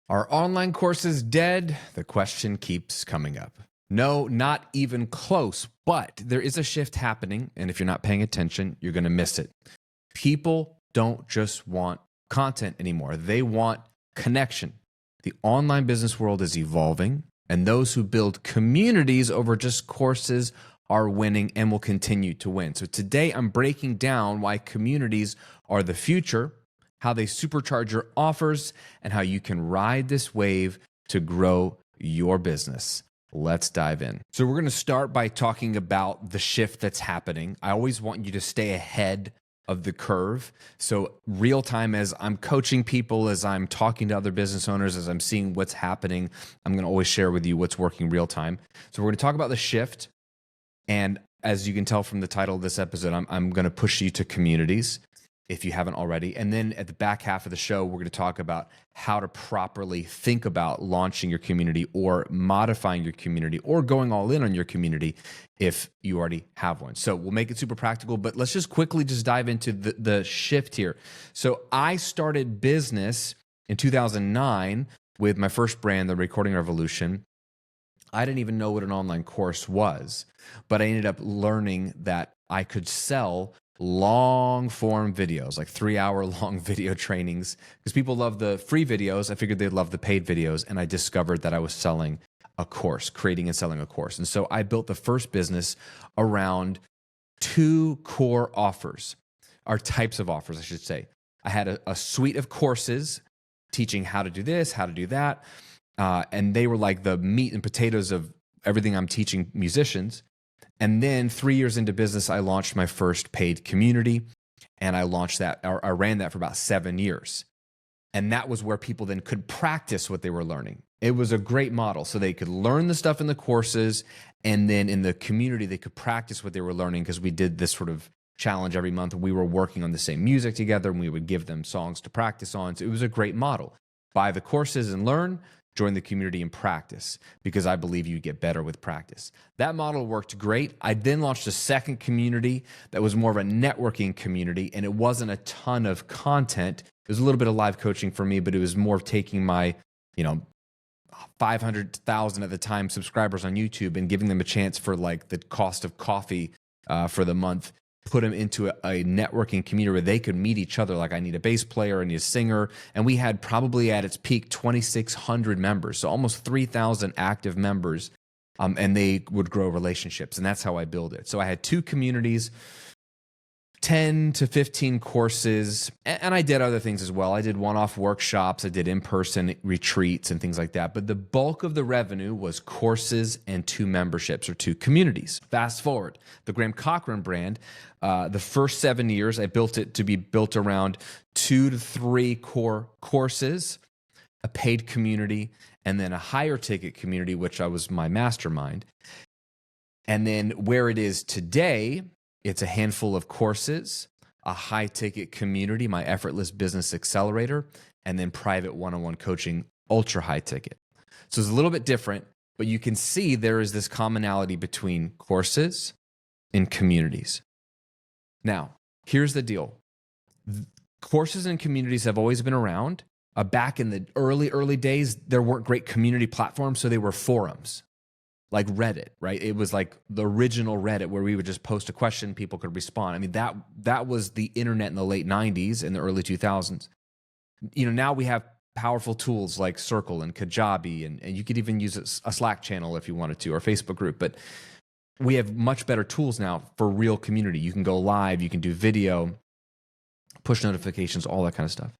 Are online courses dead? The question keeps coming up. No, not even close, but there is a shift happening, and if you're not paying attention, you're going to miss it. People don't just want content anymore. They want connection. The online business world is evolving, and those who build communities over just courses are winning and will continue to win. So today I'm breaking down why communities are the future, how they supercharge your offers, and how you can ride this wave to grow your business. Let's dive in. So we're going to start by talking about the shift that's happening. I always want you to stay ahead of the curve. So real time, as I'm coaching people, as I'm talking to other business owners, as I'm seeing what's happening, I'm going to always share with you what's working real time. So we're going to talk about the shift. And as you can tell from the title of this episode, I'm going to push you to communities if you haven't already. And then at the back half of the show, we're going to talk about how to properly think about launching your community or modifying your community or going all in on your community if you already have one. So we'll make it super practical, but let's just quickly just dive into the shift here. So I started business in 2009 with my first brand, The Recording Revolution. I didn't even know what an online course was, but I ended up learning that I could sell long form videos, like 3-hour long video trainings, because people love the free videos. I figured they'd love the paid videos. And I discovered that I was selling a course, creating and selling a course. And so I built the first business around 2 core offers, or types of offers, I should say. I had a suite of courses teaching how to do this, how to do that. And they were like the meat and potatoes of everything I'm teaching musicians. And then 3 years into business, I launched my first paid community, and I launched that, or I ran that for about 7 years. And that was where people then could practice what they were learning. It was a great model. So they could learn the stuff in the courses, and then in the community, they could practice what they were learning, because we did this sort of challenge every month. We were working on the same music together, and we would give them songs to practice on. So it was a great model. Buy the courses and learn. Join the community and practice, because I believe you get better with practice. That model worked great. I then launched a second community that was more of a networking community, and it wasn't a ton of content. It was a little bit of live coaching for me, but it was more of taking my, 500,000 at the time subscribers on YouTube and giving them a chance for like the cost of coffee for the month, put them into a networking community where they could meet each other. Like, I need a bass player, I need a singer. And we had probably at its peak 2,600 members, so almost 3,000 active members, and they would grow relationships. And that's how I build it. So I had 2 communities, 10 to 15 courses, and I did other things as well. I did one-off workshops, I did in-person retreats and things like that. But the bulk of the revenue was courses and 2 memberships, or 2 communities. Fast forward, the Graham Cochran brand, the first 7 years, I built it to be built around 2 to 3 core courses, a paid community, and then a higher ticket community, which I was my mastermind. And then where it is today, it's a handful of courses, a high ticket community, my Effortless Business Accelerator, and then private one-on-one coaching, ultra high ticket. So it's a little bit different, but you can see there is this commonality between courses and communities. Now, here's the deal. Courses and communities have always been around. Back in the early days, there weren't great community platforms, so they were forums. Like Reddit, right? It was like the original Reddit, where we would just post a question, people could respond. I mean, that was the internet in the late 90s and the early 2000s. Now we have powerful tools like Circle and Kajabi, and you could even use a Slack channel if you wanted to, or a Facebook group. But we have much better tools now for real community. You can go live, you can do video, push notifications, all that kind of stuff.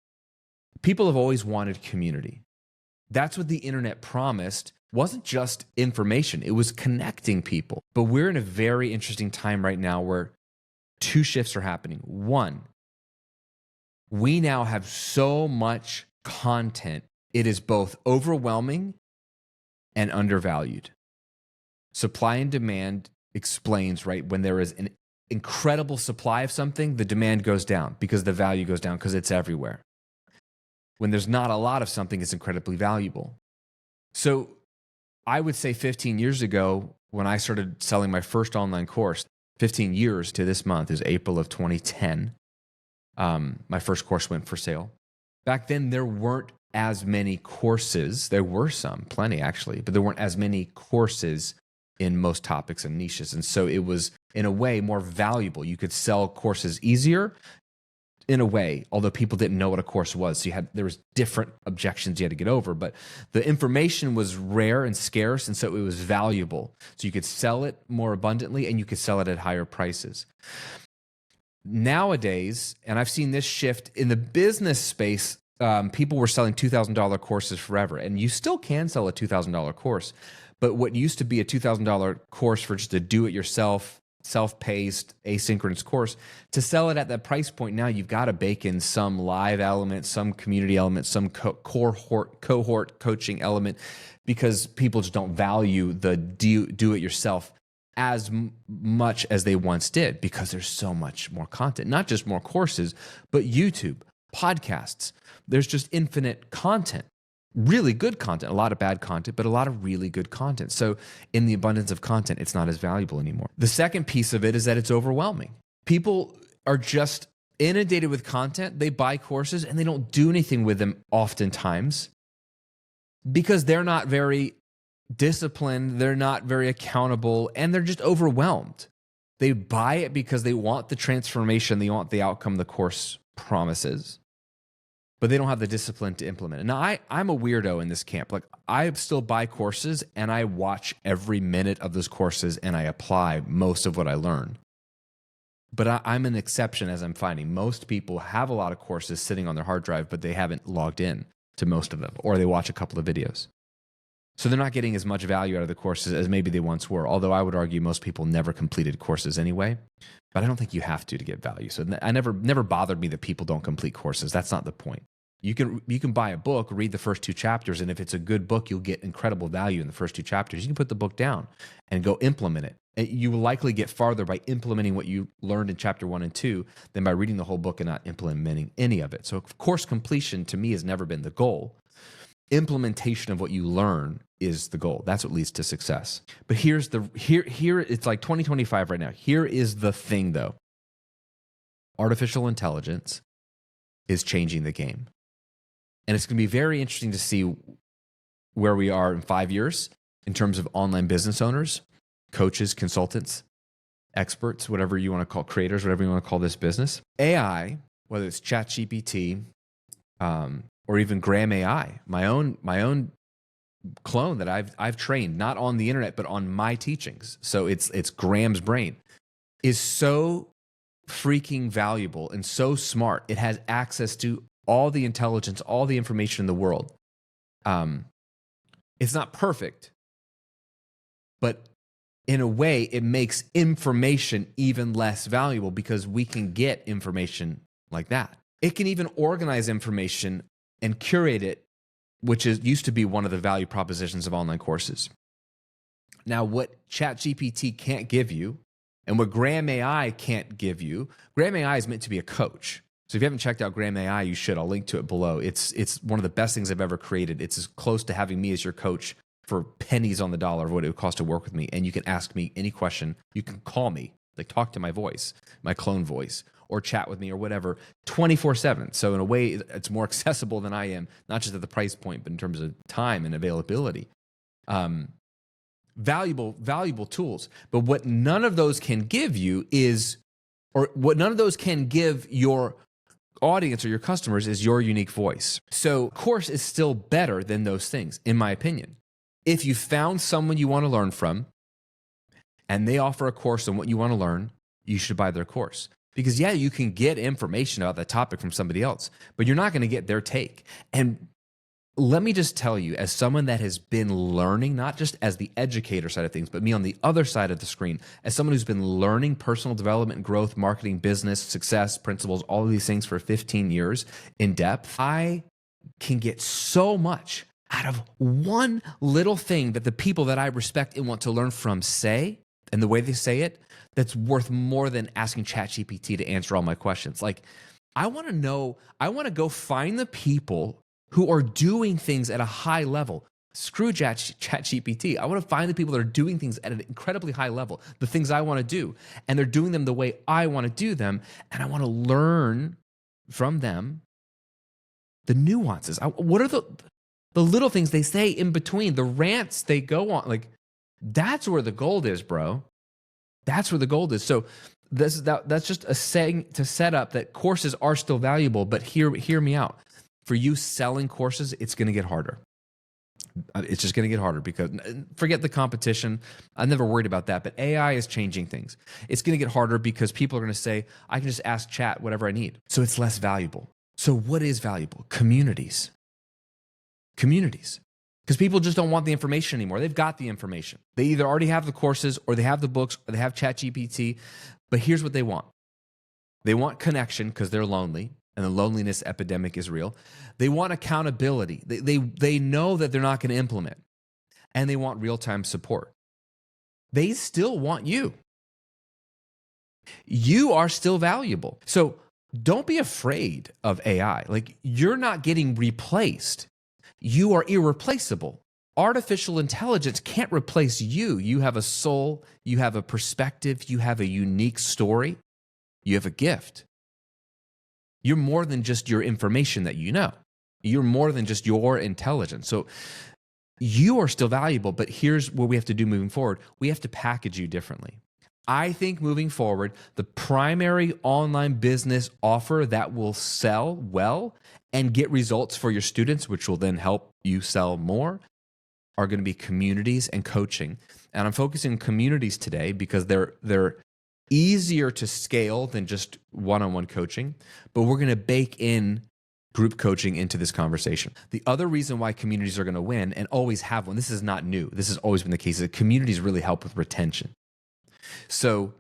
People have always wanted community. That's what the internet promised. Wasn't just information, it was connecting people. But we're in a very interesting time right now where 2 shifts are happening. 1, we now have so much content, it is both overwhelming and undervalued. Supply and demand explains, right? When there is an incredible supply of something, the demand goes down because the value goes down because it's everywhere. When there's not a lot of something, it's incredibly valuable. So I would say 15 years ago, when I started selling my first online course, 15 years to this month is April of 2010, my first course went for sale. Back then, there weren't as many courses. There were some, plenty actually, but there weren't as many courses in most topics and niches. And so it was, in a way, more valuable. You could sell courses easier in a way, although people didn't know what a course was. So there was different objections you had to get over, but the information was rare and scarce, and so it was valuable. So you could sell it more abundantly, and you could sell it at higher prices. Nowadays, and I've seen this shift in the business space, people were selling $2,000 courses forever, and you still can sell a $2,000 course, but what used to be a $2,000 course for just a do-it-yourself, self-paced, asynchronous course, to sell it at that price point now, you've got to bake in some live element, some community element, some cohort coaching element, because people just don't value the do-it-yourself as much as they once did, because there's so much more content, not just more courses, but YouTube, podcasts. There's just infinite content. Really good content, a lot of bad content, but a lot of really good content. So in the abundance of content, it's not as valuable anymore. The second piece of it is that it's overwhelming. People are just inundated with content. They buy courses and they don't do anything with them oftentimes because they're not very disciplined, they're not very accountable, and they're just overwhelmed. They buy it because they want the transformation, they want the outcome the course promises, but they don't have the discipline to implement it. Now, I'm a weirdo in this camp. Like, I still buy courses and I watch every minute of those courses and I apply most of what I learn. But I'm an exception, as I'm finding. Most people have a lot of courses sitting on their hard drive, but they haven't logged in to most of them, or they watch a couple of videos. So they're not getting as much value out of the courses as maybe they once were, although I would argue most people never completed courses anyway. But I don't think you have to get value. So I never bothered me that people don't complete courses. That's not the point. You can buy a book, read the first 2 chapters, and if it's a good book, you'll get incredible value in the first 2 chapters. You can put the book down and go implement it. And you will likely get farther by implementing what you learned in chapter 1 and 2 than by reading the whole book and not implementing any of it. So course completion to me has never been the goal. Implementation of what you learn is the goal. That's what leads to success. But here it's like 2025 right now. Here is the thing though. Artificial intelligence is changing the game. And it's going to be very interesting to see where we are in 5 years in terms of online business owners, coaches, consultants, experts, whatever you want to call, creators, whatever you want to call this business. AI, whether it's ChatGPT, or even Graham AI, my own clone that I've trained, not on the internet, but on my teachings. So it's Graham's brain, is so freaking valuable and so smart. It has access to all the intelligence, all the information in the world. It's not perfect, but in a way, it makes information even less valuable because we can get information like that. It can even organize information and curate it, which used to be one of the value propositions of online courses. Now, what ChatGPT can't give you, and what Graham AI can't give you, Graham AI is meant to be a coach. So if you haven't checked out Graham AI, you should. I'll link to it below. It's one of the best things I've ever created. It's as close to having me as your coach for pennies on the dollar of what it would cost to work with me. And you can ask me any question. You can call me, like talk to my voice, my clone voice, or chat with me or whatever, 24/7. So in a way, it's more accessible than I am, not just at the price point, but in terms of time and availability. Valuable tools. But what none of those can give you is, or what none of those can give your audience or your customers is your unique voice. So course is still better than those things, in my opinion. If you found someone you want to learn from and they offer a course on what you want to learn, you should buy their course. Because yeah, you can get information about that topic from somebody else, but you're not going to get their take. And let me just tell you, as someone that has been learning, not just as the educator side of things, but me on the other side of the screen, as someone who's been learning personal development, growth, marketing, business, success, principles, all of these things for 15 years in depth, I can get so much out of one little thing that the people that I respect and want to learn from say, and the way they say it, that's worth more than asking ChatGPT to answer all my questions. Like, I want to know, I want to go find the people who are doing things at a high level. Screw ChatGPT. I want to find the people that are doing things at an incredibly high level, the things I want to do, and they're doing them the way I want to do them, and I want to learn from them The nuances. What are the little things they say in between, the rants they go on? Like, that's where the gold is, bro. That's where the gold is. So that's just a saying to set up that courses are still valuable, but hear me out. For you selling courses, it's going to get harder. It's just going to get harder because forget the competition. I'm never worried about that, but AI is changing things. It's going to get harder because people are going to say, I can just ask chat whatever I need. So it's less valuable. So what is valuable? Communities. Communities. Because people just don't want the information anymore. They've got the information. They either already have the courses or they have the books or they have ChatGPT. But here's what they want. They want connection because they're lonely and the loneliness epidemic is real. They want accountability. They know that they're not going to implement. And they want real-time support. They still want you. You are still valuable. So don't be afraid of AI. Like, you're not getting replaced. You are irreplaceable. Artificial intelligence can't replace you. You have a soul, you have a perspective, you have a unique story, you have a gift. You're more than just your information that you know. You're more than just your intelligence. So you are still valuable, but here's what we have to do moving forward. We have to package you differently. I think moving forward, the primary online business offer that will sell well and get results for your students, which will then help you sell more, are going to be communities and coaching. And I'm focusing on communities today because they're easier to scale than just one-on-one coaching, but we're going to bake in group coaching into this conversation. The other reason why communities are going to win and always have one, this is not new, this has always been the case, that communities really help with retention. So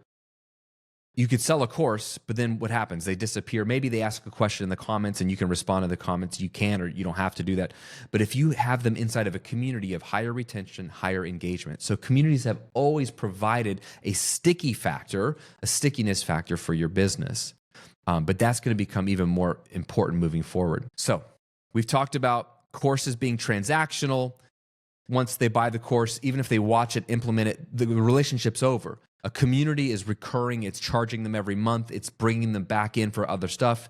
you could sell a course, but then what happens? They disappear. Maybe they ask a question in the comments and you can respond to the comments. You can, or you don't have to do that. But if you have them inside of a community of higher retention, higher engagement. So communities have always provided a sticky factor, a stickiness factor for your business. But that's going to become even more important moving forward. So we've talked about courses being transactional. Once they buy the course, even if they watch it, implement it, the relationship's over. A community is recurring. It's charging them every month. It's bringing them back in for other stuff.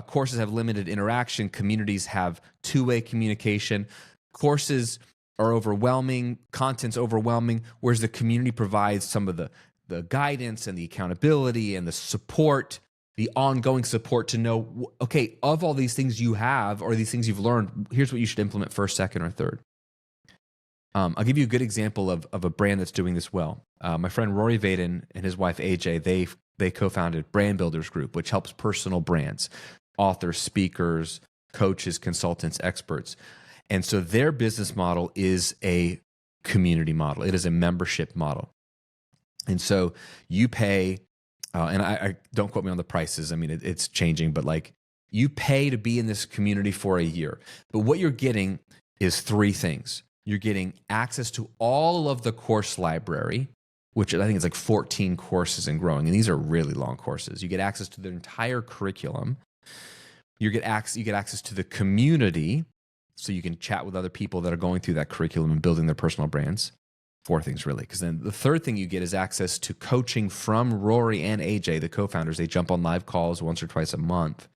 Courses have limited interaction. Communities have two-way communication. Courses are overwhelming. Content's overwhelming, whereas the community provides some of the guidance and the accountability and the support, the ongoing support to know, okay, of all these things you have or these things you've learned, here's what you should implement first, second, or third. I'll give you a good example of a brand that's doing this well. My friend Rory Vaden and his wife AJ, they co-founded Brand Builders Group, which helps personal brands, authors, speakers, coaches, consultants, experts. And so their business model is a community model. It is a membership model. And so you pay, and I don't quote me on the prices. I mean, it's changing, but like you pay to be in this community for a year. But what you're getting is three things. You're getting access to all of the course library, which I think is like 14 courses and growing. And these are really long courses. You get access to the entire curriculum. You get access to the community, so you can chat with other people that are going through that curriculum and building their personal brands. Four things really, because then the third thing you get is access to coaching from Rory and AJ, the co-founders. They jump on live calls once or twice a month.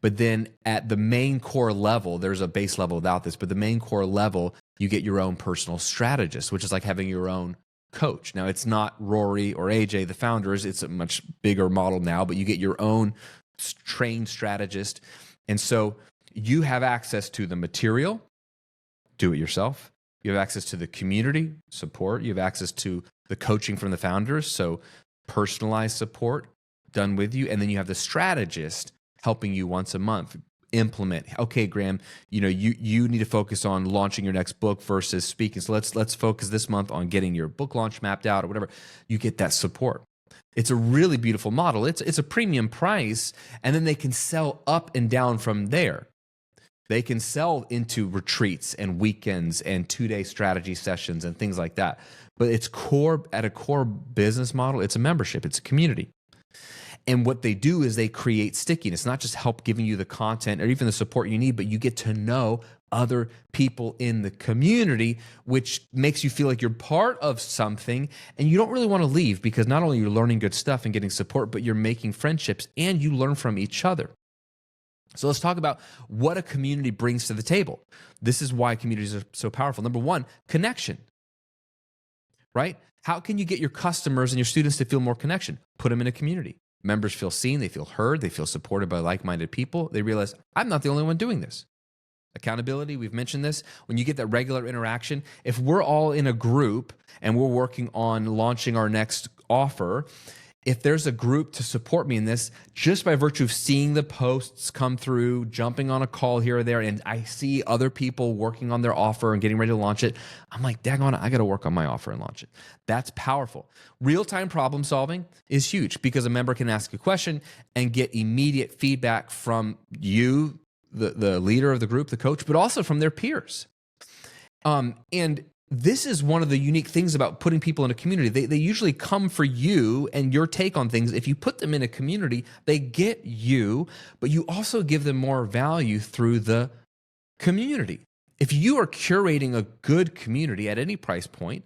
But then at the main core level, there's a base level without this, but the main core level, you get your own personal strategist, which is like having your own coach. Now, it's not Rory or AJ, the founders. It's a much bigger model now, but you get your own trained strategist. And so you have access to the material, do it yourself. You have access to the community support. You have access to the coaching from the founders, so personalized support done with you. And then you have the strategist helping you once a month implement. Okay, Graham, you need to focus on launching your next book versus speaking. So let's focus this month on getting your book launch mapped out or whatever. You get that support. It's a really beautiful model. It's a premium price, and then they can sell up and down from there. They can sell into retreats and weekends and 2-day strategy sessions and things like that. But it's at a core business model. It's a membership. It's a community. And what they do is they create stickiness, not just help giving you the content or even the support you need, but you get to know other people in the community, which makes you feel like you're part of something and you don't really want to leave, because not only you're learning good stuff and getting support, but you're making friendships and you learn from each other. So let's talk about what a community brings to the table. This is why communities are so powerful. Number one, connection, right? How can you get your customers and your students to feel more connection? Put them in a community. Members feel seen, they feel heard, they feel supported by like-minded people. They realize, I'm not the only one doing this. Accountability, we've mentioned this. When you get that regular interaction, if we're all in a group and we're working on launching our next offer, if there's a group to support me in this, just by virtue of seeing the posts come through, jumping on a call here or there, and I see other people working on their offer and getting ready to launch it, I'm like, daggone it, I got to work on my offer and launch it. That's powerful. Real-time problem solving is huge because a member can ask a question and get immediate feedback from you, the leader of the group, the coach, but also from their peers. And this is one of the unique things about putting people in a community. They usually come for you and your take on things. If you put them in a community, they get you, but you also give them more value through the community. If you are curating a good community at any price point,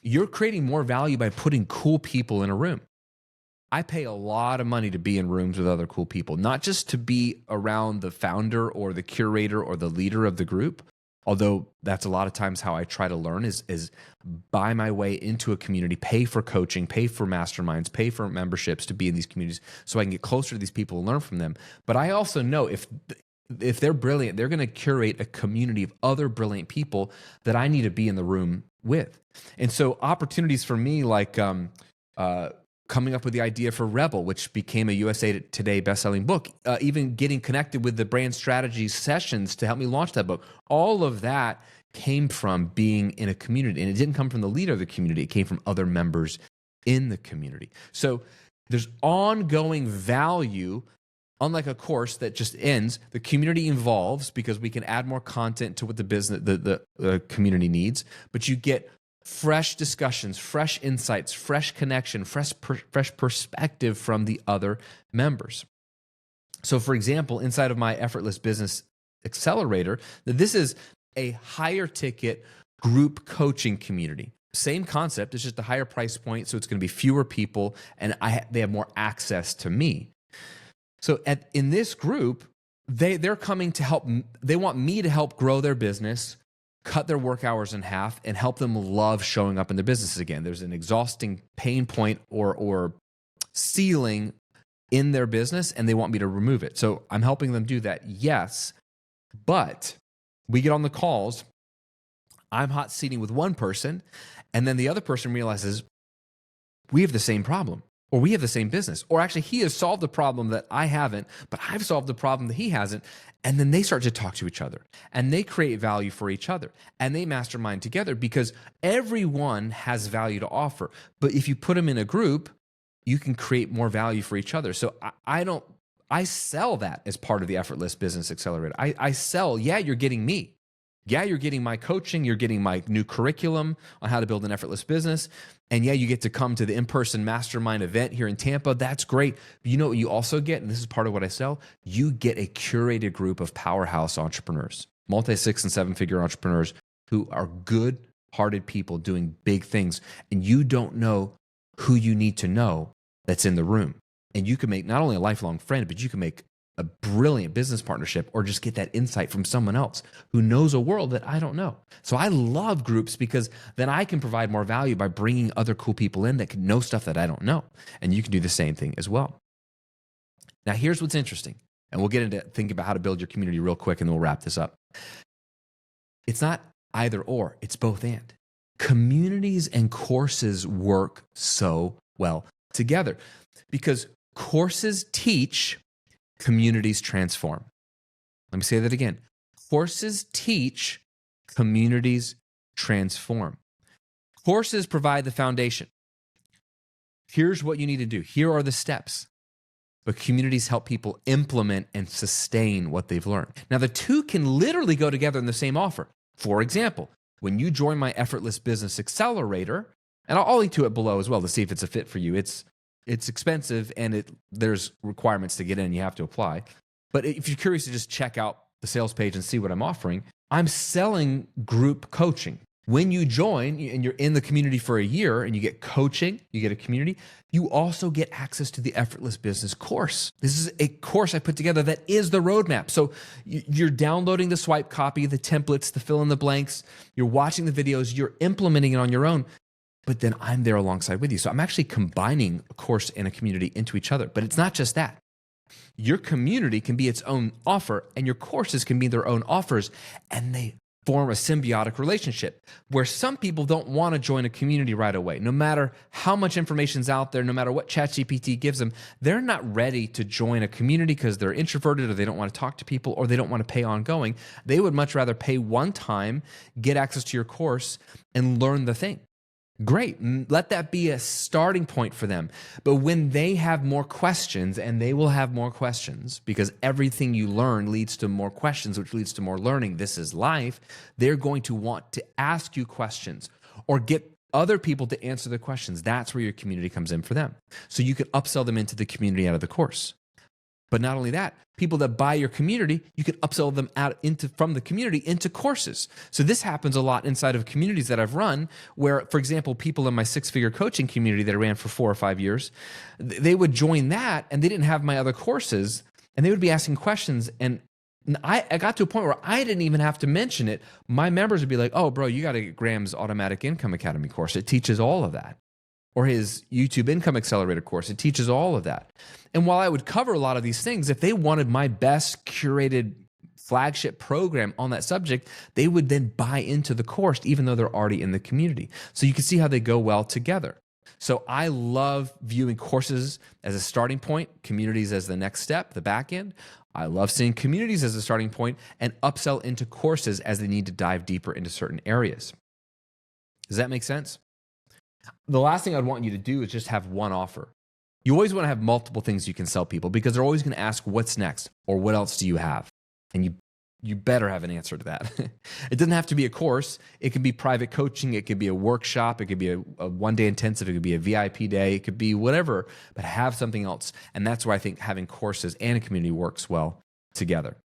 you're creating more value by putting cool people in a room. I pay a lot of money to be in rooms with other cool people, not just to be around the founder or the curator or the leader of the group, although that's a lot of times how I try to learn is buy my way into a community, pay for coaching, pay for masterminds, pay for memberships to be in these communities so I can get closer to these people and learn from them. But I also know if they're brilliant, they're going to curate a community of other brilliant people that I need to be in the room with. And so opportunities for me like coming up with the idea for Rebel, which became a USA Today bestselling book, even getting connected with the brand strategy sessions to help me launch that book. All of that came from being in a community. And it didn't come from the leader of the community. It came from other members in the community. So there's ongoing value. Unlike a course that just ends, the community evolves because we can add more content to what the business, the community needs, but you get fresh discussions, fresh insights, fresh connection, fresh perspective from the other members. So for example, inside of my Effortless Business Accelerator, this is a higher ticket group coaching community. Same concept, it's just a higher price point, so it's going to be fewer people and they have more access to me. So in this group, they're coming to help, they want me to help grow their business, cut their work hours in half, and help them love showing up in their businesses again. There's an exhausting pain point or ceiling in their business, and they want me to remove it. So I'm helping them do that, yes. But we get on the calls, I'm hot seating with one person, and then the other person realizes we have the same problem, or we have the same business, or actually he has solved a problem that I haven't, but I've solved a problem that he hasn't. And then they start to talk to each other and they create value for each other and they mastermind together because everyone has value to offer. But if you put them in a group, you can create more value for each other. So I sell that as part of the Effortless Business Accelerator. I sell, yeah, you're getting me. Yeah, you're getting my coaching, you're getting my new curriculum on how to build an effortless business. And yeah, you get to come to the in-person mastermind event here in Tampa. That's great. But you know what you also get, and this is part of what I sell, you get a curated group of powerhouse entrepreneurs, multi-6 and 7-figure entrepreneurs who are good-hearted people doing big things. And you don't know who you need to know that's in the room. And you can make not only a lifelong friend, but you can make a brilliant business partnership or just get that insight from someone else who knows a world that I don't know. So I love groups because then I can provide more value by bringing other cool people in that can know stuff that I don't know. And you can do the same thing as well. Now, here's what's interesting. And we'll get into thinking about how to build your community real quick and then we'll wrap this up. It's not either or, it's both and. Communities and courses work so well together because courses teach, communities transform. Let me say that again. Courses teach, communities transform. Courses provide the foundation. Here's what you need to do. Here are the steps. But communities help people implement and sustain what they've learned. Now, the two can literally go together in the same offer. For example, when you join my Effortless Business Accelerator, and I'll link to it below as well to see if it's a fit for you. It's expensive and there's requirements to get in. You have to apply. But if you're curious to just check out the sales page and see what I'm offering, I'm selling group coaching When you join and you're in the community for a year and you get coaching, you get a community, you also get access to the Effortless Business course. This is a course I put together that is the roadmap. So you're downloading the swipe copy, the templates, the fill in the blanks, you're watching the videos, you're implementing it on your own, but then I'm there alongside with you. So I'm actually combining a course and a community into each other. But it's not just that. Your community can be its own offer and your courses can be their own offers, and they form a symbiotic relationship where some people don't want to join a community right away. No matter how much information's out there, no matter what ChatGPT gives them, they're not ready to join a community because they're introverted or they don't want to talk to people or they don't want to pay ongoing. They would much rather pay one time, get access to your course, and learn the thing. Great. Let that be a starting point for them. But when they have more questions, and they will have more questions because everything you learn leads to more questions, which leads to more learning. This is life. They're going to want to ask you questions or get other people to answer the questions. That's where your community comes in for them. So you can upsell them into the community out of the course. But not only that, people that buy your community, you can upsell them from the community into courses. So this happens a lot inside of communities that I've run where, for example, people in my 6-figure coaching community that I ran for 4 or 5 years, they would join that and they didn't have my other courses and they would be asking questions. And I got to a point where I didn't even have to mention it. My members would be like, oh, bro, you got to get Graham's Automatic Income Academy course. It teaches all of that. Or his YouTube Income Accelerator course. It teaches all of that. And while I would cover a lot of these things, if they wanted my best curated flagship program on that subject, they would then buy into the course, even though they're already in the community. So you can see how they go well together. So I love viewing courses as a starting point, communities as the next step, the back end. I love seeing communities as a starting point and upsell into courses as they need to dive deeper into certain areas. Does that make sense? The last thing I'd want you to do is just have one offer. You always want to have multiple things you can sell people because they're always going to ask what's next or what else do you have? And you better have an answer to that. It doesn't have to be a course. It can be private coaching. It could be a workshop. It could be a one-day intensive. It could be a VIP day. It could be whatever, but have something else. And that's why I think having courses and a community works well together.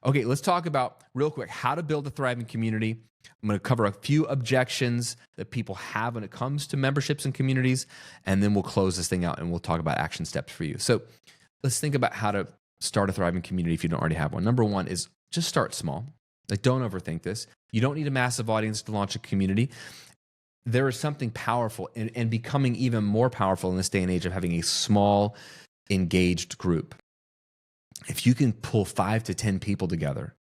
Okay, let's talk about real quick how to build a thriving community. I'm going to cover a few objections that people have when it comes to memberships and communities, and then we'll close this thing out and we'll talk about action steps for you. So let's think about how to start a thriving community if you don't already have one. Number one is just start small. Like, don't overthink this. You don't need a massive audience to launch a community. There is something powerful and becoming even more powerful in this day and age of having a small, engaged group. If you can pull 5 to 10 people together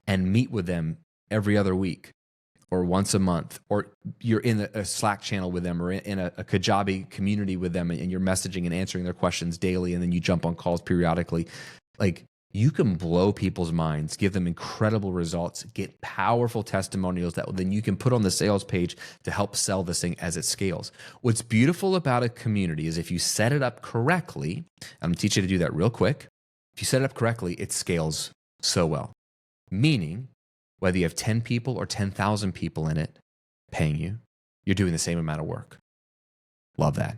and meet with them every other week or once a month, or you're in a Slack channel with them or in a Kajabi community with them and you're messaging and answering their questions daily and then you jump on calls periodically, like, you can blow people's minds, give them incredible results, get powerful testimonials that then you can put on the sales page to help sell this thing as it scales. What's beautiful about a community is if you set it up correctly, I'm going to teach you to do that real quick. If you set it up correctly, it scales so well. Meaning, whether you have 10 people or 10,000 people in it paying you, you're doing the same amount of work. Love that.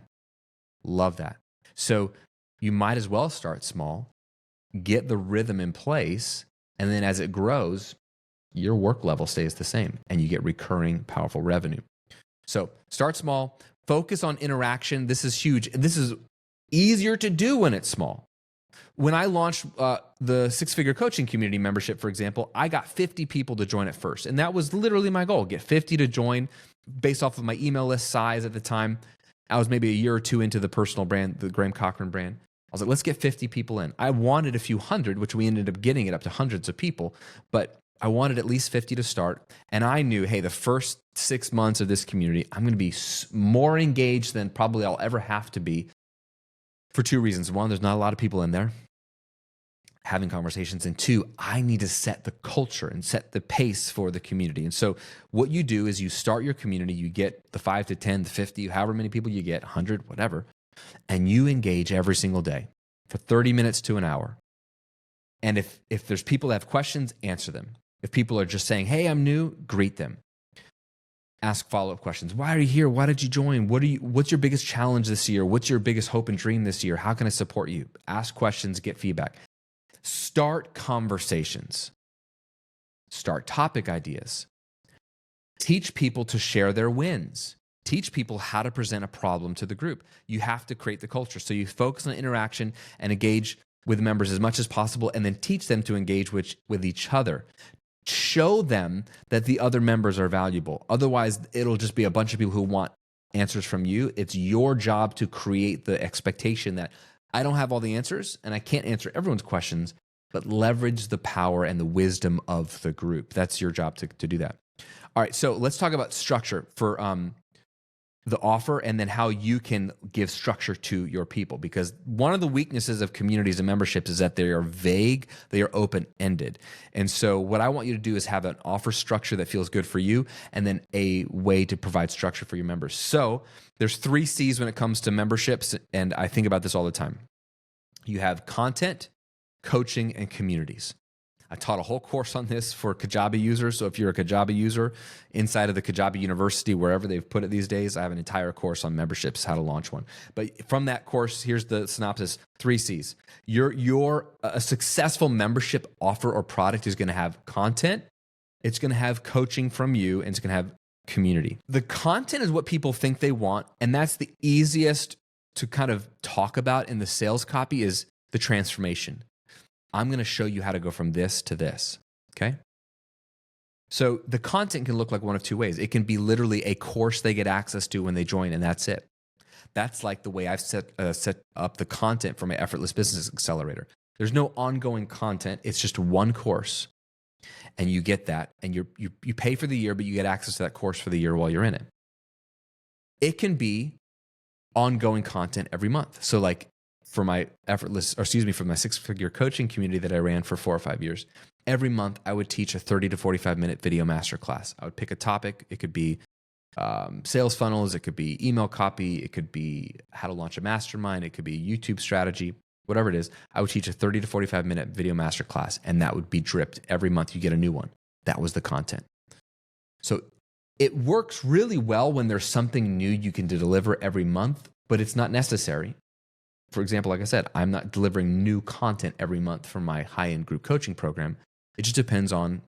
Love that. So you might as well start small, get the rhythm in place, and then as it grows, your work level stays the same and you get recurring powerful revenue. So start small, focus on interaction. This is huge. And this is easier to do when it's small. When I launched the 6-figure coaching community membership, for example, I got 50 people to join at first. And that was literally my goal, get 50 to join based off of my email list size at the time. I was maybe a year or two into the personal brand, the Graham Cochran brand. I was like, let's get 50 people in. I wanted a few hundred, which we ended up getting it up to hundreds of people, but I wanted at least 50 to start. And I knew, hey, the first 6 months of this community, I'm going to be more engaged than probably I'll ever have to be for 2 reasons. One, there's not a lot of people in there having conversations. And 2, I need to set the culture and set the pace for the community. And so what you do is you start your community, you get the 5 to 10 to 50, however many people you get, 100, whatever, and you engage every single day for 30 minutes to an hour. And if there's people that have questions, answer them. If people are just saying, hey, I'm new, greet them. Ask follow-up questions. Why are you here? Why did you join? What's your biggest challenge this year? What's your biggest hope and dream this year? How can I support you? Ask questions, get feedback. Start conversations. Start topic ideas. Teach people to share their wins. Teach people how to present a problem to the group. You have to create the culture. So you focus on interaction and engage with members as much as possible, and then teach them to engage with each other. Show them that the other members are valuable. Otherwise, it'll just be a bunch of people who want answers from you. It's your job to create the expectation that I don't have all the answers and I can't answer everyone's questions, but leverage the power and the wisdom of the group. That's your job to do that. All right, so let's talk about structure for the offer, and then how you can give structure to your people. Because one of the weaknesses of communities and memberships is that they are vague, they are open-ended. And so what I want you to do is have an offer structure that feels good for you, and then a way to provide structure for your members. So there's 3 C's when it comes to memberships, and I think about this all the time. You have content, coaching, and communities. I taught a whole course on this for Kajabi users. So if you're a Kajabi user inside of the Kajabi University, wherever they've put it these days, I have an entire course on memberships, how to launch one. But from that course, here's the synopsis: 3 C's. A successful membership offer or product is going to have content, it's going to have coaching from you, and it's going to have community. The content is what people think they want, and that's the easiest to kind of talk about in the sales copy, is the transformation. I'm going to show you how to go from this to this, okay? So the content can look like one of 2 ways. It can be literally a course they get access to when they join, and that's it. That's like the way I've set up the content for my Effortless Business Accelerator. There's no ongoing content. It's just one course, and you get that, and you pay for the year, but you get access to that course for the year while you're in it. It can be ongoing content every month. So like, for my for my 6-figure coaching community that I ran for 4 or 5 years, every month I would teach a 30 to 45 minute video masterclass. I would pick a topic. It could be sales funnels. It could be email copy. It could be how to launch a mastermind. It could be YouTube strategy, whatever it is. I would teach a 30 to 45 minute video masterclass, and that would be dripped every month. You get a new one. That was the content. So it works really well when there's something new you can deliver every month, but it's not necessary. For example, like I said, I'm not delivering new content every month for my high-end group coaching program. It just depends on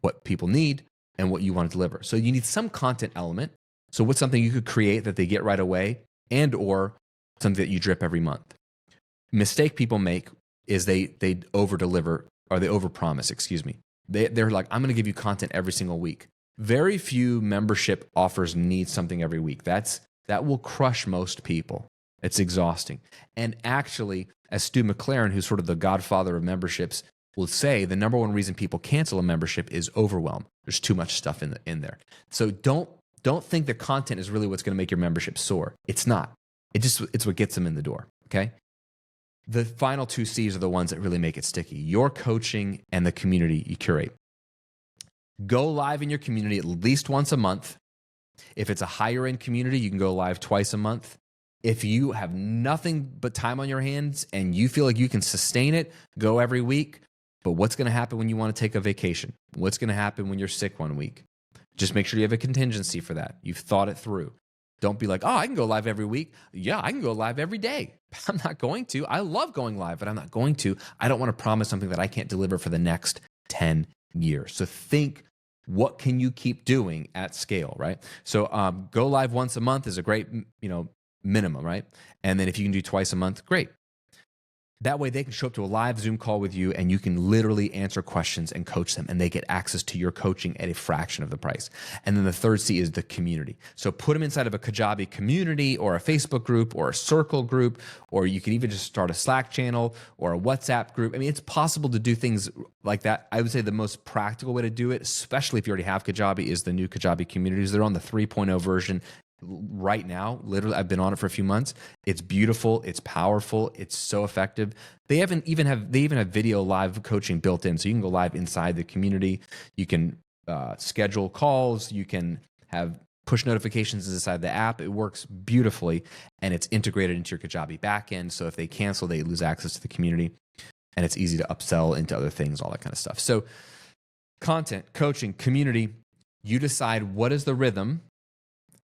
what people need and what you want to deliver. So you need some content element. So what's something you could create that they get right away, and or something that you drip every month? Mistake people make is they over-deliver, or they over-promise, excuse me. They're like, I'm going to give you content every single week. Very few membership offers need something every week. That will crush most people. It's exhausting. And actually, as Stu McLaren, who's sort of the godfather of memberships, will say, the number one reason people cancel a membership is overwhelm. There's too much stuff in there. So don't think the content is really what's going to make your membership soar. It's not. It's what gets them in the door, okay? The final 2 C's are the ones that really make it sticky. Your coaching and the community you curate. Go live in your community at least once a month. If it's a higher end community, you can go live twice a month. If you have nothing but time on your hands and you feel like you can sustain it, go every week. But what's going to happen when you want to take a vacation? What's going to happen when you're sick one week? Just make sure you have a contingency for that. You've thought it through. Don't be like, oh, I can go live every week. Yeah, I can go live every day. I'm not going to. I love going live, but I'm not going to. I don't want to promise something that I can't deliver for the next 10 years. So think, what can you keep doing at scale, right? So go live once a month is a great, minimum, right? And then if you can do twice a month, great. That way they can show up to a live Zoom call with you, and you can literally answer questions and coach them, and they get access to your coaching at a fraction of the price. And then the 3rd C is the community. So put them inside of a Kajabi community or a Facebook group or a circle group, or you can even just start a Slack channel or a WhatsApp group. I mean, it's possible to do things like that. I would say the most practical way to do it, especially if you already have Kajabi, is the new Kajabi communities. They're on the 3.0 version right now. Literally, I've been on it for a few months. It's beautiful. It's powerful. It's so effective. They even have video live coaching built in, so you can go live inside the community. You can schedule calls. You can have push notifications inside the app. It works beautifully, and it's integrated into your Kajabi backend. So if they cancel, they lose access to the community, and it's easy to upsell into other things, all that kind of stuff. So content, coaching, community. You decide what is the rhythm.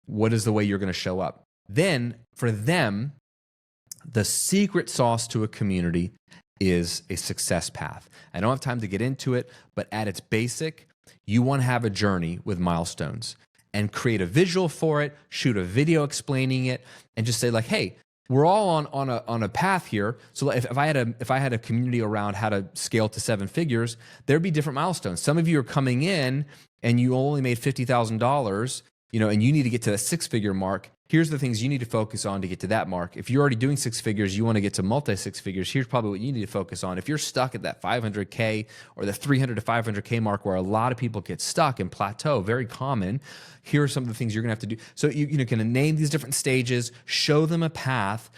What is the way you're going to show up? Then for them, the secret sauce to a community is a success path. I don't have time to get into it, but at its basic, You want to have a journey with milestones and create a visual for it, shoot a video explaining it, and just say like, hey, we're all on a path here. So if I had a community around how to scale to 7 figures, there'd be different milestones. Some of you are coming in and you only made $50,000, and you need to get to that 6-figure mark. Here's the things you need to focus on to get to that mark. If you're already doing 6 figures, you want to get to multi 6 figures. Here's probably what you need to focus on. If you're stuck at that 500K or the 300 to 500K mark where a lot of people get stuck and plateau, very common, here are some of the things you're going to have to do. So you can name these different stages, show them a path,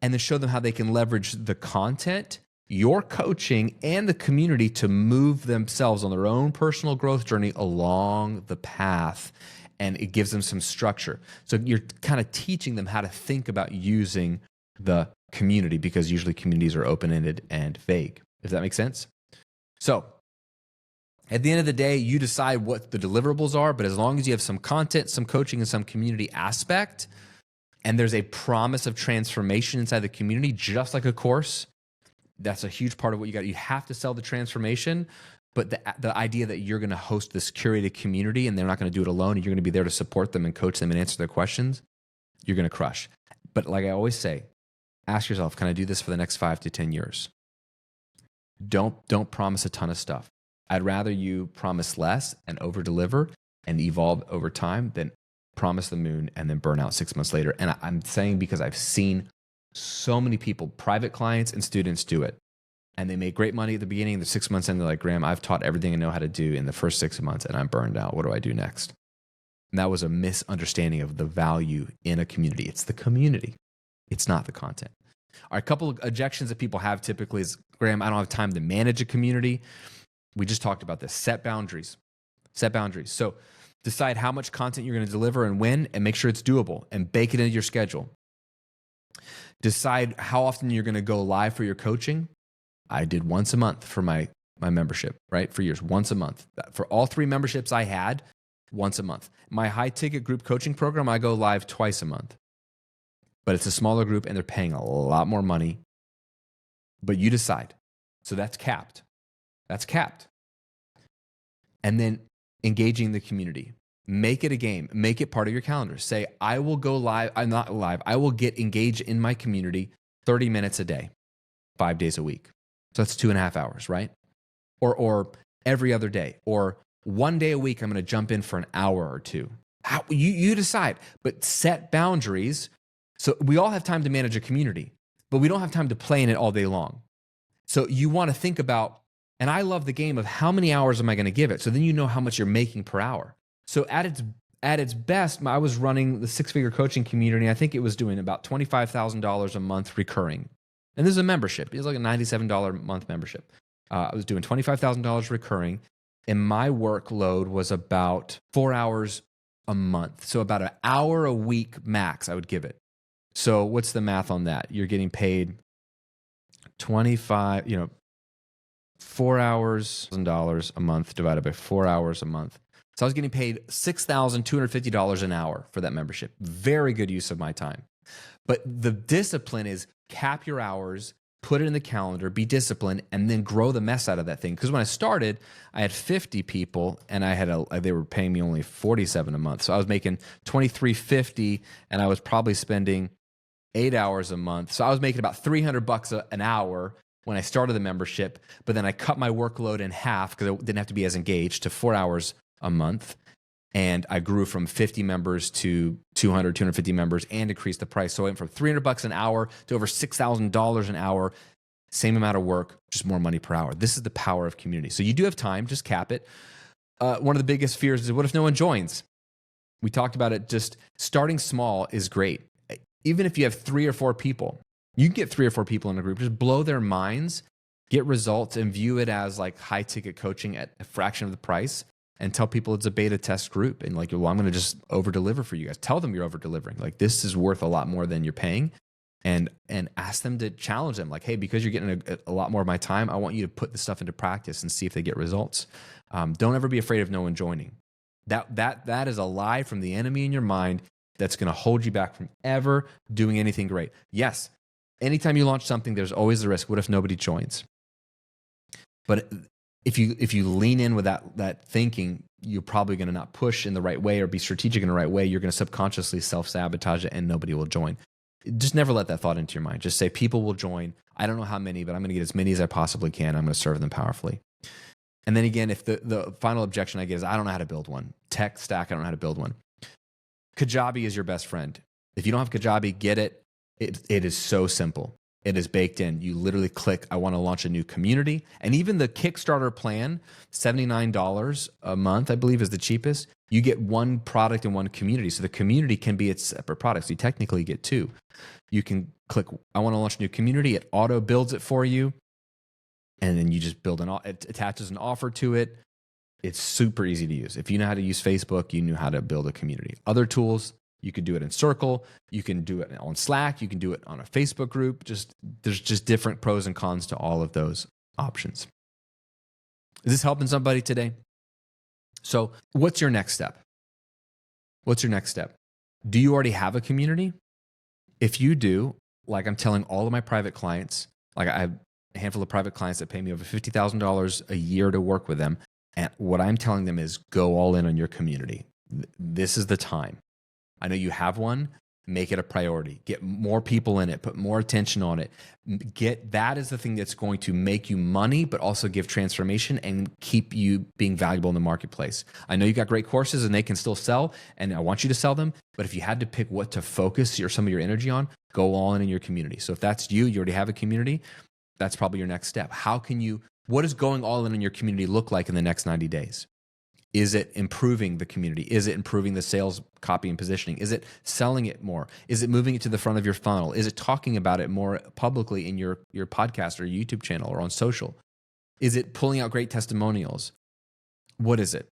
and then show them how they can leverage the content, your coaching, and the community to move themselves on their own personal growth journey along the path. And it gives them some structure. So you're kind of teaching them how to think about using the community, because usually communities are open-ended and vague, if that makes sense. So at the end of the day, you decide what the deliverables are, but as long as you have some content, some coaching, and some community aspect, and there's a promise of transformation inside the community, just like a course, that's a huge part of what you got. You have to sell the transformation. But the idea that you're going to host this curated community and they're not going to do it alone and you're going to be there to support them and coach them and answer their questions, you're going to crush. But like I always say, ask yourself, can I do this for the next 5 to 10 years? Don't promise a ton of stuff. I'd rather you promise less and over-deliver and evolve over time than promise the moon and then burn out 6 months later. And I'm saying because I've seen so many people, private clients and students, do it. And they make great money at the beginning. The 6 months in, they're like, Graham, I've taught everything I know how to do in the first 6 months and I'm burned out. What do I do next? And that was a misunderstanding of the value in a community. It's the community. It's not the content. All right, a couple of objections that people have typically is, Graham, I don't have time to manage a community. We just talked about this. Set boundaries. Set boundaries. So decide how much content you're going to deliver and when, and make sure it's doable and bake it into your schedule. Decide how often you're going to go live for your coaching. I did once a month for my membership, right? For years, once a month. For all 3 memberships I had, once a month. My high ticket group coaching program, I go live twice a month. But it's a smaller group and they're paying a lot more money. But you decide. So that's capped. That's capped. And then engaging the community. Make it a game. Make it part of your calendar. Say, I will go live. I'm not live. I will get engaged in my community 30 minutes a day, 5 days a week. So that's 2.5 hours, right? Or every other day, or one day a week, I'm going to jump in for an hour or 2. You decide, but set boundaries. So we all have time to manage a community, but we don't have time to play in it all day long. So you want to think about, and I love the game of how many hours am I going to give it? So then you know how much you're making per hour. So at its best, I was running the 6-figure coaching community. I think it was doing about $25,000 a month recurring. And this is a membership. It was like a $97 a month membership. I was doing $25,000 recurring, and my workload was about 4 hours a month. So about an hour a week max I would give it. So what's the math on that? You're getting paid 4 hours $1,000 a month divided by 4 hours a month. So I was getting paid $6,250 an hour for that membership. Very good use of my time. But the discipline is cap your hours, put it in the calendar, be disciplined, and then grow the mess out of that thing. Because when I started, I had 50 people, and they were paying me only $47 a month. So I was making $23.50, and I was probably spending 8 hours a month. So I was making about $300 an hour when I started the membership. But then I cut my workload in half because I didn't have to be as engaged to 4 hours a month. And I grew from 50 members to 200, 250 members and increased the price. So I went from $300 an hour to over $6,000 an hour. Same amount of work, just more money per hour. This is the power of community. So you do have time, just cap it. One of the biggest fears is, what if no one joins? We talked about it. Just starting small is great. Even if you have 3 or 4 people, you can get 3 or 4 people in a group, just blow their minds, get results, and view it as like high ticket coaching at a fraction of the price. And tell people it's a beta test group. And like, well, I'm going to just over deliver for you guys. Tell them you're over delivering. Like, this is worth a lot more than you're paying. And ask them to challenge them. Like, hey, because you're getting a lot more of my time, I want you to put this stuff into practice and see if they get results. Don't ever be afraid of no one joining. That is a lie from the enemy in your mind that's going to hold you back from ever doing anything great. Yes, anytime you launch something, there's always the risk. What if nobody joins? But if you lean in with that thinking, you're probably going to not push in the right way or be strategic in the right way. You're going to subconsciously self-sabotage it and nobody will join. Just never let that thought into your mind. Just say, people will join. I don't know how many, but I'm going to get as many as I possibly can. I'm going to serve them powerfully. And then again, if the final objection I get is, I don't know how to build one. Tech stack, I don't know how to build one. Kajabi is your best friend. If you don't have Kajabi, get it. It is so simple. It is baked in. You literally click, I want to launch a new community. And even the Kickstarter plan, $79 a month, I believe, is the cheapest. You get one product and one community. So the community can be its separate products. You technically get two. You can click, I want to launch a new community. It auto builds it for you. And then you just build it attaches an offer to it. It's super easy to use. If you know how to use Facebook, you know how to build a community. Other tools, you could do it in Circle. You can do it on Slack. You can do it on a Facebook group. There's just different pros and cons to all of those options. Is this helping somebody today? So what's your next step? What's your next step? Do you already have a community? If you do, like I'm telling all of my private clients, like I have a handful of private clients that pay me over $50,000 a year to work with them. And what I'm telling them is go all in on your community. This is the time. I know you have one. Make it a priority. Get more people in it. Put more attention on it. That is the thing that's going to make you money, but also give transformation and keep you being valuable in the marketplace. I know you got great courses and they can still sell, and I want you to sell them. But if you had to pick what to focus some of your energy on, go all in your community. So if that's you already have a community, that's probably your next step. What does going all in your community look like in the next 90 days? Is it improving the community? Is it improving the sales copy and positioning? Is it selling it more? Is it moving it to the front of your funnel? Is it talking about it more publicly in your podcast or YouTube channel or on social? Is it pulling out great testimonials? What is it?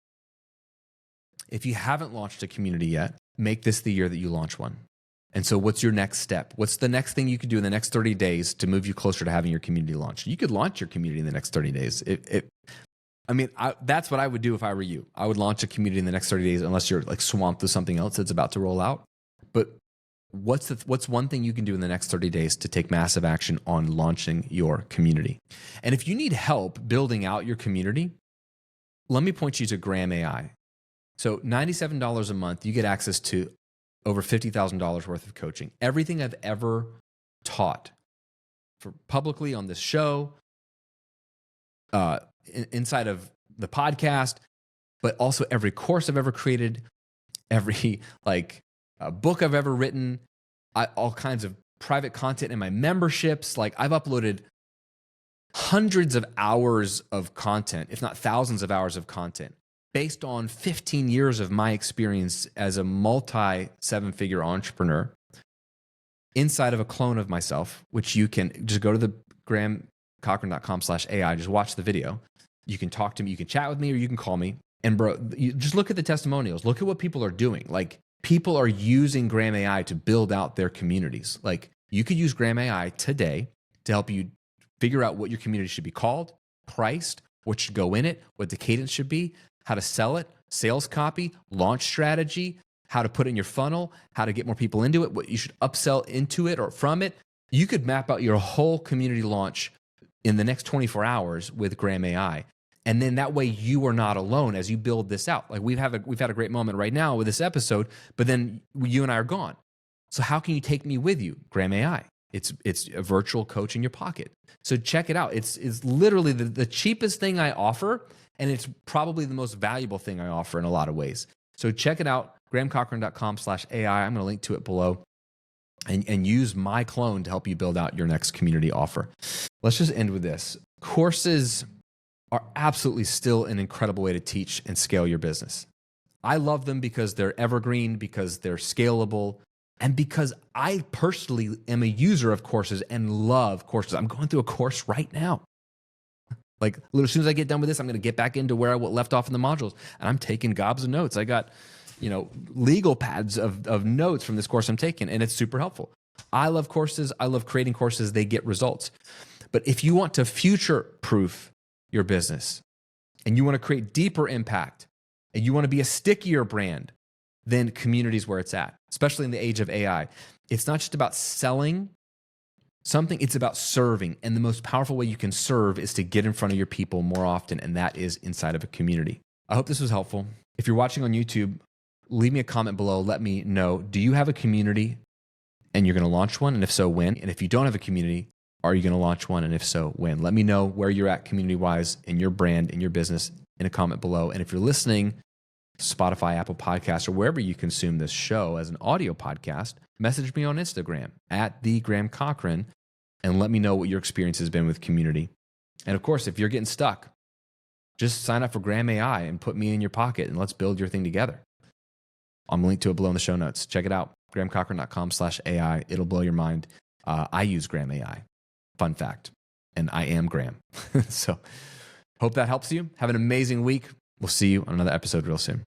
If you haven't launched a community yet, make this the year that you launch one. And so what's your next step? What's the next thing you could do in the next 30 days to move you closer to having your community launched? You could launch your community in the next 30 days. That's what I would do if I were you. I would launch a community in the next 30 days unless you're like swamped with something else that's about to roll out. But what's one thing you can do in the next 30 days to take massive action on launching your community? And if you need help building out your community, let me point you to Graham AI. So $97 a month, you get access to over $50,000 worth of coaching. Everything I've ever taught for publicly on this show, inside of the podcast, but also every course I've ever created, every book I've ever written, all kinds of private content in my memberships. Like I've uploaded hundreds of hours of content, if not thousands of hours of content, based on 15 years of my experience as a multi-seven-figure entrepreneur inside of a clone of myself, which you can just go to the grahamcochran.com/AI, just watch the video. You can talk to me, you can chat with me, or you can call me. And bro, you just look at the testimonials. Look at what people are doing. Like people are using Graham AI to build out their communities. Like you could use Graham AI today to help you figure out what your community should be called, priced, what should go in it, what the cadence should be, how to sell it, sales copy, launch strategy, how to put it in your funnel, how to get more people into it, what you should upsell into it or from it. You could map out your whole community launch in the next 24 hours with Graham AI. And then that way you are not alone as you build this out. Like we've had a great moment right now with this episode, but then you and I are gone. So how can you take me with you? Graham AI. It's a virtual coach in your pocket. So check it out. It's literally the cheapest thing I offer, and it's probably the most valuable thing I offer in a lot of ways. So check it out, grahamcochran.com/AI. I'm going to link to it below. And use my clone to help you build out your next community offer. Let's just end with this. Courses are absolutely still an incredible way to teach and scale your business. I love them because they're evergreen, because they're scalable, and because I personally am a user of courses and love courses. I'm going through a course right now. Like as soon as I get done with this, I'm going to get back into where I left off in the modules, and I'm taking gobs of notes. I got legal pads of notes from this course I'm taking, and it's super helpful. I love courses. I love creating courses. They get results. But if you want to future-proof your business and you want to create deeper impact and you want to be a stickier brand, then community is where it's at, especially in the age of AI. It's not just about selling It's about serving. And the most powerful way you can serve is to get in front of your people more often. And that is inside of a community. I hope this was helpful. If you're watching on YouTube, leave me a comment below. Let me know, do you have a community and you're going to launch one? And if so, when? And if you don't have a community, are you going to launch one? And if so, when? Let me know where you're at community-wise in your brand, in your business, in a comment below. And if you're listening, Spotify, Apple Podcasts, or wherever you consume this show as an audio podcast, message me on Instagram at @TheGrahamCochran and let me know what your experience has been with community. And of course, if you're getting stuck, just sign up for Graham AI and put me in your pocket and let's build your thing together. I'm linked to it below in the show notes. Check it out, grahamcochran.com/AI. It'll blow your mind. I use Graham AI. Fun fact. And I am Graham. So hope that helps you. Have an amazing week. We'll see you on another episode real soon.